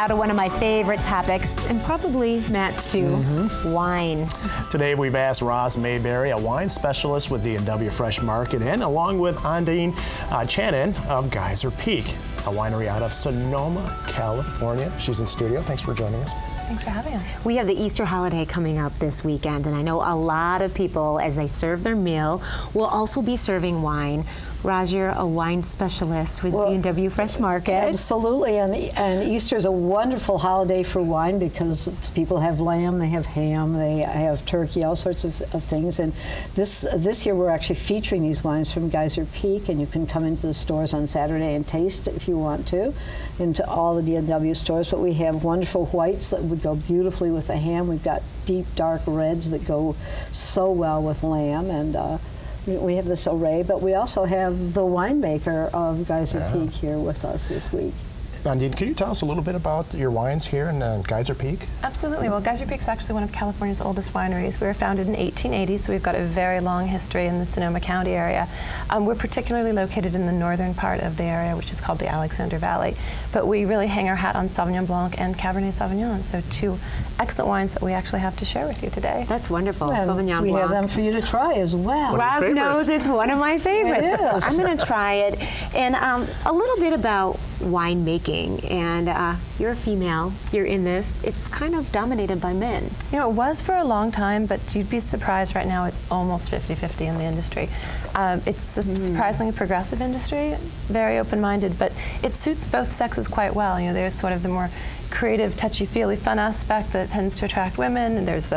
now to one of my favorite topics, and probably Matt's too, wine. Today we've asked Roz Mayberry, a wine specialist with D&W Fresh Market, and along with Ondine Channon of Geyser Peak, a winery out of Sonoma, California. She's in studio. Thanks for joining us. Thanks for having us. We have the Easter holiday coming up this weekend, and I know a lot of people, as they serve their meal, will also be serving wine. Roz, you're a wine specialist with D&W Fresh Market. Absolutely, and Easter is a wonderful holiday for wine because people have lamb, they have ham, they have turkey, all sorts of things. And this year we're actually featuring these wines from Geyser Peak, and you can come into the stores on Saturday and taste if you want to, into all the D&W stores. But we have wonderful whites that would go beautifully with the ham. We've got deep, dark reds that go so well with lamb, and we have this array, but we also have the winemaker of Geyser Peak here with us this week. Ondine, can you tell us a little bit about your wines here in Geyser Peak? Absolutely. Well, Geyser Peak is actually one of California's oldest wineries. We were founded in 1880, so we've got a very long history in the Sonoma County area. We're particularly located in the northern part of the area, which is called the Alexander Valley. But we really hang our hat on Sauvignon Blanc and Cabernet Sauvignon, so two excellent wines that we actually have to share with you today. That's wonderful. And Sauvignon Blanc. we have them for you to try as well. Roz knows it's one of my favorites. It is. So I'm going to try it. And a little bit about winemaking. And you're a female, you're in this. It's kind of dominated by men. You know, it was for a long time, but you'd be surprised right now it's almost 50-50 in the industry. It's a surprisingly progressive industry, very open-minded, but it suits both sexes quite well. You know, there's sort of the more creative, touchy-feely, fun aspect that tends to attract women, and there's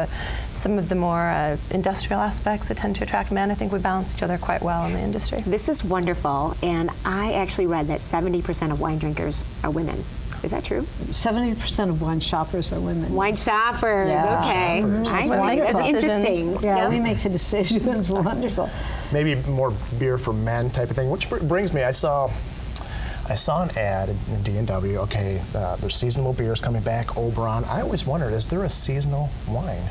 some of the more industrial aspects that tend to attract men. I think we balance each other quite well in the industry. This is wonderful, and I actually read that 70% of wine drinkers are women. Is that true? 70% of wine shoppers are women. Wine shoppers, Yeah. okay. Shoppers. I see. Wonderful. That's interesting. Yeah, we make the decisions. Wonderful. Maybe more beer for men type of thing, which brings me, I saw an ad in D&W, okay, there's seasonal beers coming back, Oberon. I always wondered, is there a seasonal wine?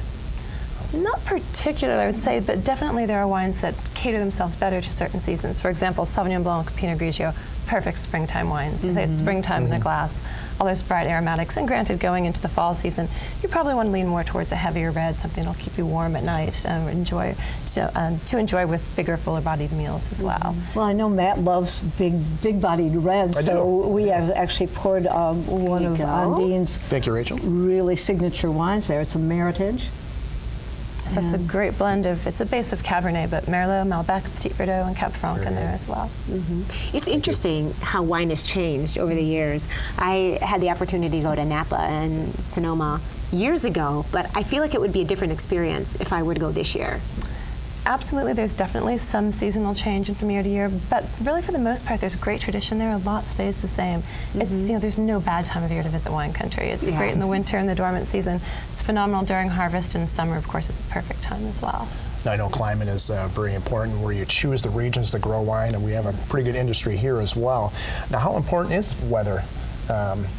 Not particularly, I would say, but definitely there are wines that cater themselves better to certain seasons. For example, Sauvignon Blanc, Pinot Grigio, perfect springtime wines. You say it's springtime in a glass. All those bright aromatics, and granted, going into the fall season, you probably want to lean more towards a heavier red, something that'll keep you warm at night, to enjoy with bigger, fuller-bodied meals as well. Well, I know Matt loves big-bodied reds, so we have actually poured one of Ondine's Thank you, Rachel. really signature wines there. It's a Meritage. So that's a great blend of, it's a base of Cabernet, but Merlot, Malbec, Petit Verdot, and Cab Franc in there as well. It's interesting how wine has changed over the years. I had the opportunity to go to Napa and Sonoma years ago, but I feel like it would be a different experience if I were to go this year. Absolutely, there's definitely some seasonal change from year to year, but really for the most part, there's a great tradition there. A lot stays the same. It's, you know, there's no bad time of year to visit the wine country. It's great in the winter and the dormant season. It's phenomenal during harvest, and summer, of course, is a perfect time as well. I know climate is very important where you choose the regions to grow wine, and we have a pretty good industry here as well. Now, how important is weather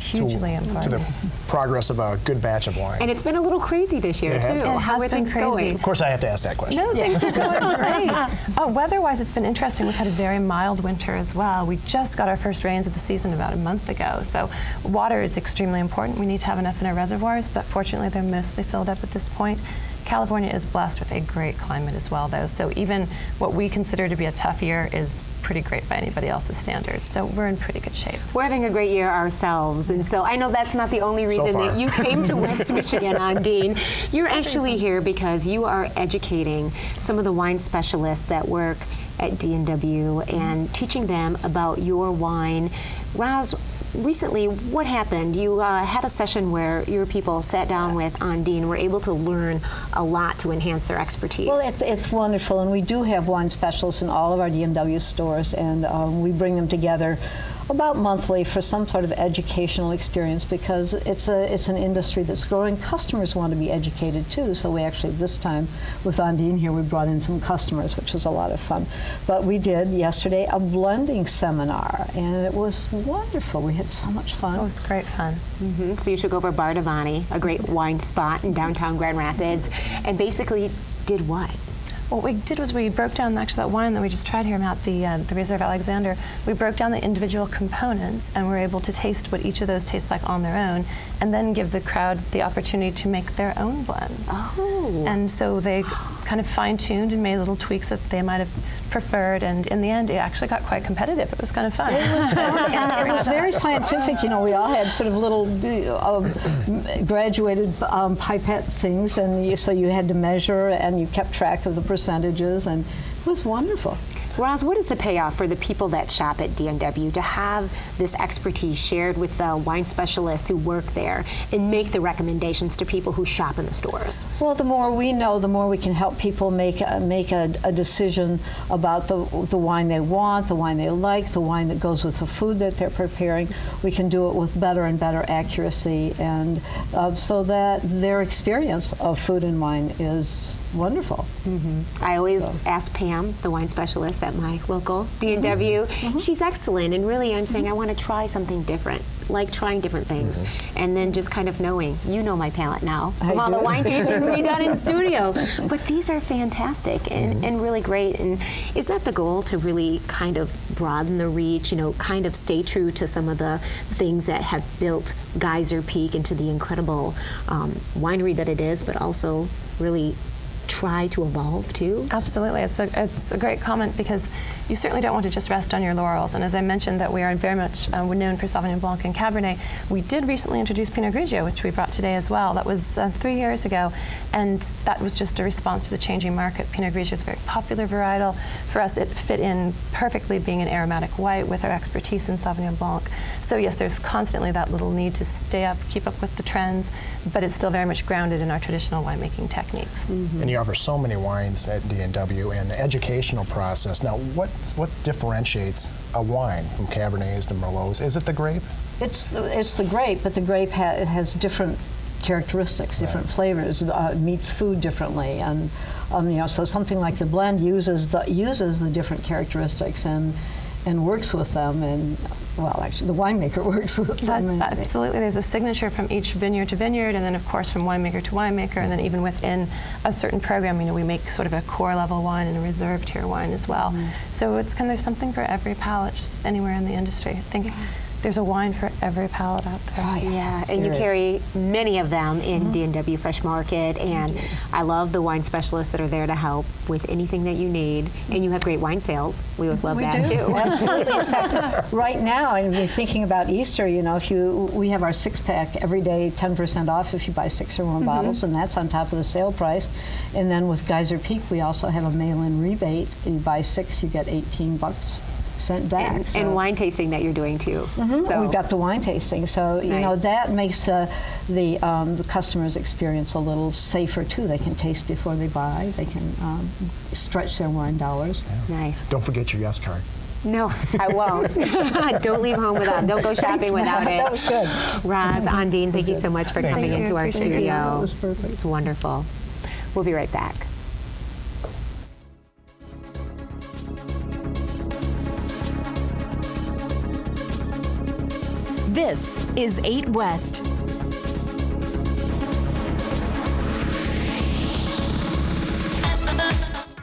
Hugely important to the progress of a good batch of wine? And it's been a little crazy this year, too. How are things going? Of course, I have to ask that question. No, things are going great. Weather-wise, it's been interesting. We've had a very mild winter as well. We just got our first rains of the season about a month ago. So water is extremely important. We need to have enough in our reservoirs, but fortunately, they're mostly filled up at this point. California is blessed with a great climate as well, though. So even what we consider to be a tough year is pretty great by anybody else's standards. So we're in pretty good shape. We're having a great year ourselves, and so I know that's not the only reason that you came to West Michigan, Ondine. You're actually here because you are educating some of the wine specialists that work at D&W and teaching them about your wine. Roz, recently, what happened? You had a session where your people sat down with Ondine, were able to learn a lot to enhance their expertise. Well, it's wonderful, and we do have wine specialists in all of our D&W stores, and we bring them together about monthly for some sort of educational experience because it's an industry that's growing. Customers want to be educated too, so we actually, this time with Ondine here, we brought in some customers, which was a lot of fun. But we did yesterday a blending seminar, and it was wonderful. We had so much fun. It was great fun. So you took over Bar Devani, a great wine spot in downtown Grand Rapids, and basically did what? What we did was we broke down actually that wine that we just tried here about the Reserve Alexander. We broke down the individual components and were able to taste what each of those tastes like on their own, and then give the crowd the opportunity to make their own blends. Oh. And so they kind of fine-tuned and made little tweaks that they might have preferred, and in the end it actually got quite competitive. It was kind of fun. It was fun. And it was very scientific. You know, we all had sort of little graduated pipette things, and so you had to measure and you kept track of the percentages, and it was wonderful. Roz, what is the payoff for the people that shop at D&W to have this expertise shared with the wine specialists who work there and make the recommendations to people who shop in the stores? Well, the more we know, the more we can help people make a decision about the wine they want, the wine they like, the wine that goes with the food that they're preparing. We can do it with better and better accuracy, and so that their experience of food and wine is wonderful. I always ask Pam, the wine specialist at my local D&W. She's excellent, and really I'm saying I want to try something different, like trying different things, and then just kind of knowing, you know my palate now, from all the wine tastings we've done in studio, but these are fantastic and really great. And is that the goal, to really kind of broaden the reach, you know, kind of stay true to some of the things that have built Geyser Peak into the incredible winery that it is, but also really try to evolve too? Absolutely. It's a great comment, because you certainly don't want to just rest on your laurels. And as I mentioned, that we are very much known for Sauvignon Blanc and Cabernet. We did recently introduce Pinot Grigio, which we brought today as well. That was 3 years ago, and that was just a response to the changing market. Pinot Grigio is a very popular varietal. For us, it fit in perfectly, being an aromatic white with our expertise in Sauvignon Blanc. So yes, there's constantly that little need to stay up, keep up with the trends, but it's still very much grounded in our traditional winemaking techniques. And you offer so many wines at D&W, and the educational process. Now, what differentiates a wine from Cabernets to Merlots? Is it the grape? It's the grape, but the grape it has different characteristics, different flavors, meets food differently, and you know, so something like the blend uses the different characteristics and works with them, and well, actually, the winemaker works with them. Absolutely. There's a signature from each vineyard to vineyard, and then of course from winemaker to winemaker, and then even within a certain program, you know, we make sort of a core level wine and a reserve tier wine as well. So it's there's something for every palate, just anywhere in the industry. I think there's a wine for every palate out there. Oh, yeah, and you carry many of them in D&W Fresh Market, and I love the wine specialists that are there to help with anything that you need, and you have great wine sales. We always love that too. Absolutely. In fact, right now, and we're thinking about Easter, you know, we have our 6-pack every day, 10% off if you buy 6 or more bottles, and that's on top of the sale price. And then with Geyser Peak, we also have a mail-in rebate. You buy 6, you get $18 sent back. And wine tasting that you're doing too. So we've got the wine tasting, so you know that makes the customer's experience a little safer too. They can taste before they buy. They can stretch their wine dollars. Nice. Don't forget your yes card. No, I won't. Don't leave home without. Don't go shopping without it. That was good. Roz, Ondine, thank you so much for coming into our studio. That was perfect. It's wonderful. We'll be right back. This is 8 West.